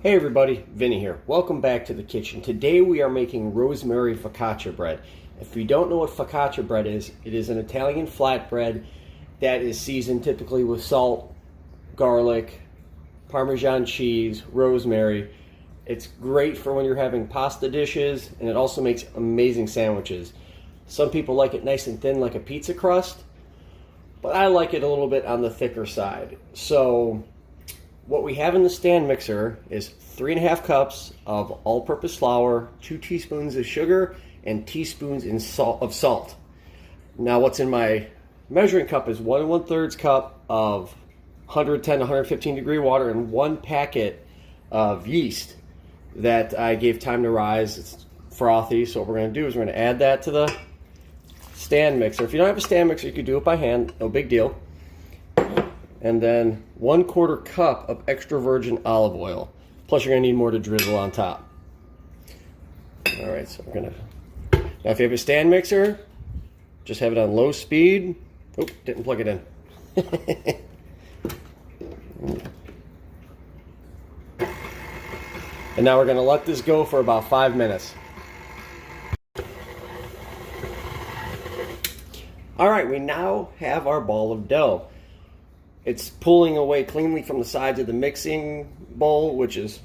Hey everybody, Vinny here. Welcome back to the kitchen. Today we are making rosemary focaccia bread. If you don't know what focaccia bread is, it is an Italian flatbread that is seasoned typically with salt, garlic, Parmesan cheese, rosemary. It's great for when you're having pasta dishes, and it also makes amazing sandwiches. Some people like it nice and thin like a pizza crust, but I like it a little bit on the thicker side. So what we have in the stand mixer is 3.5 cups of all-purpose flour, 2 teaspoons of sugar, and teaspoons of salt. Now what's in my measuring cup is 1 1/3 cup of 110 to 115 degree water and 1 packet of yeast that I gave time to rise. It's frothy, so what we're going to do is we're going to add that to the stand mixer. If you don't have a stand mixer, you could do it by hand, no big deal. And then 1/4 cup of extra virgin olive oil. Plus you're going to need more to drizzle on top. Alright, so we're going to... Now if you have a stand mixer, just have it on low speed. Oop, didn't plug it in. And now we're going to let this go for about 5 minutes. Alright, we now have our ball of dough. It's pulling away cleanly from the sides of the mixing bowl, which is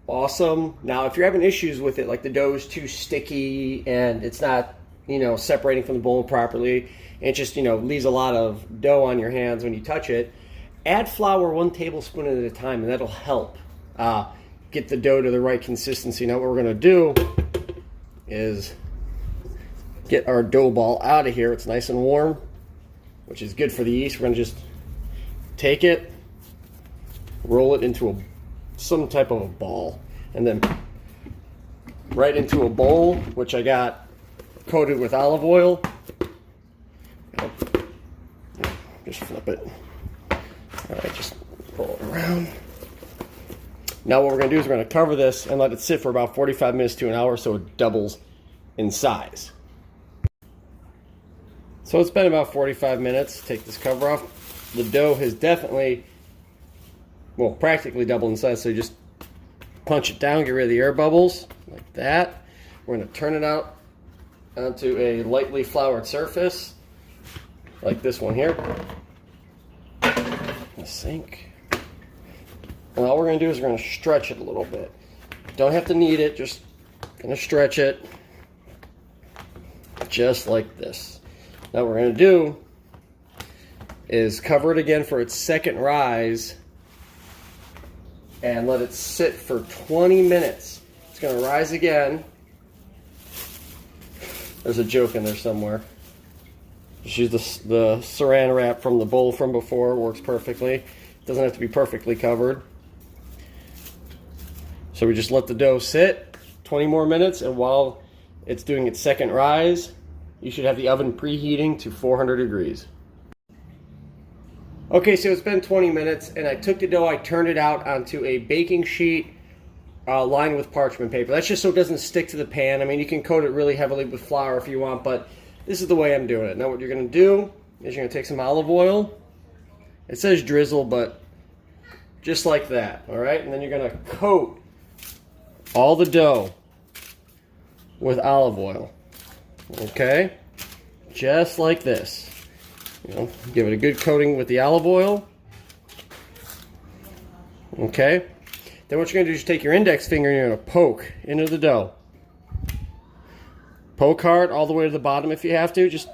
awesome. Now, if you're having issues with it, like the dough is too sticky and it's not, separating from the bowl properly, and it just, leaves a lot of dough on your hands when you touch it, add flour 1 tablespoon at a time, and that'll help get the dough to the right consistency. Now, what we're going to do is get our dough ball out of here. It's nice and warm, which is good for the yeast. We're going to just take it, roll it into some type of a ball, and then right into a bowl, which I got coated with olive oil. Just flip it. Alright, just roll it around. Now what we're going to do is we're going to cover this and let it sit for about 45 minutes to an hour so it doubles in size. So it's been about 45 minutes. Take this cover off. The dough has definitely, practically doubled in size, so you just punch it down, get rid of the air bubbles, like that. We're going to turn it out onto a lightly floured surface, like this one here. The sink. And all we're going to do is we're going to stretch it a little bit. Don't have to knead it, just going to stretch it, just like this. Now what we're going to do is cover it again for its second rise and let it sit for 20 minutes. It's going to rise again. There's a joke in there somewhere. Just use the saran wrap from the bowl from before. It works perfectly. It doesn't have to be perfectly covered. So we just let the dough sit 20 more minutes, and while it's doing its second rise, you should have the oven preheating to 400 degrees. Okay, so it's been 20 minutes, and I took the dough, I turned it out onto a baking sheet lined with parchment paper. That's just so it doesn't stick to the pan. I mean, you can coat it really heavily with flour if you want, but this is the way I'm doing it. Now what you're going to do is you're going to take some olive oil. It says drizzle, but just like that, all right? And then you're going to coat all the dough with olive oil, okay? Just like this. Give it a good coating with the olive oil. Okay. Then what you're going to do is take your index finger and you're going to poke into the dough. Poke hard all the way to the bottom if you have to. Just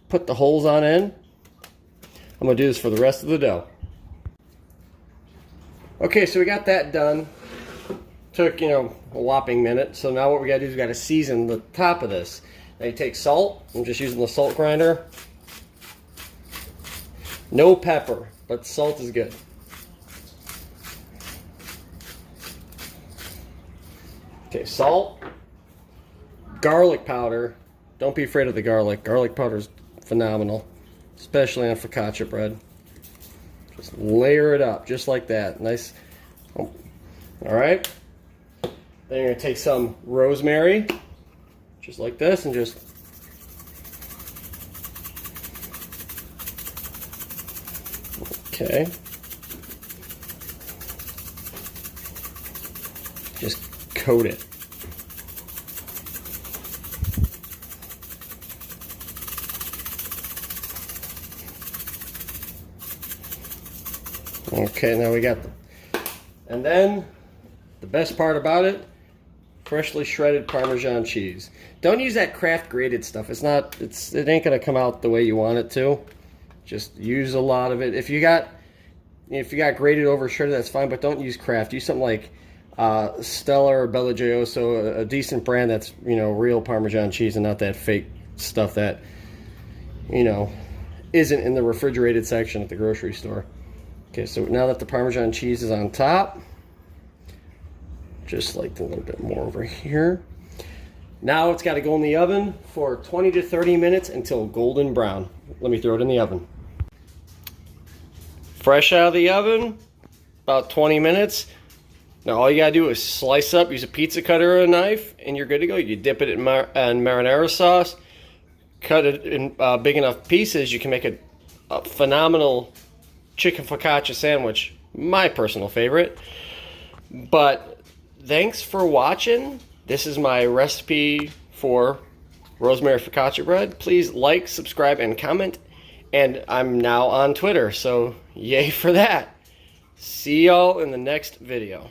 put the holes on in. I'm going to do this for the rest of the dough. Okay, so we got that done. Took, a whopping minute. So now what we got to do is we got to season the top of this. Now you take salt. I'm just using the salt grinder. No pepper, but salt is good. Okay, salt, garlic powder. Don't be afraid of the garlic. Garlic powder is phenomenal, especially on focaccia bread. Just layer it up, just like that. Nice. Oh. All right. Then you're going to take some rosemary, just like this, and just okay. just coat it. Okay, now we got them. And then the best part about it, freshly shredded Parmesan cheese. Don't use that Kraft grated stuff. It ain't gonna come out the way you want it to. Just use a lot of it. If you got grated over shredded, that's fine, but don't use Kraft. Use something like Stella or Bella Gioioso, a decent brand that's, you know, real Parmesan cheese and not that fake stuff that, you know, isn't in the refrigerated section at the grocery store. Okay, so now that the Parmesan cheese is on top, just like a little bit more over here. Now it's got to go in the oven for 20 to 30 minutes until golden brown. Let me throw it in the oven. Fresh out of the oven, about 20 minutes. Now all you gotta do is slice up, use a pizza cutter or a knife, and you're good to go. You dip it in marinara sauce, cut it in big enough pieces, you can make a phenomenal chicken focaccia sandwich, my personal favorite. But thanks for watching. This is my recipe for rosemary focaccia bread. Please like, subscribe, and comment. And I'm now on Twitter, so yay for that. See y'all in the next video.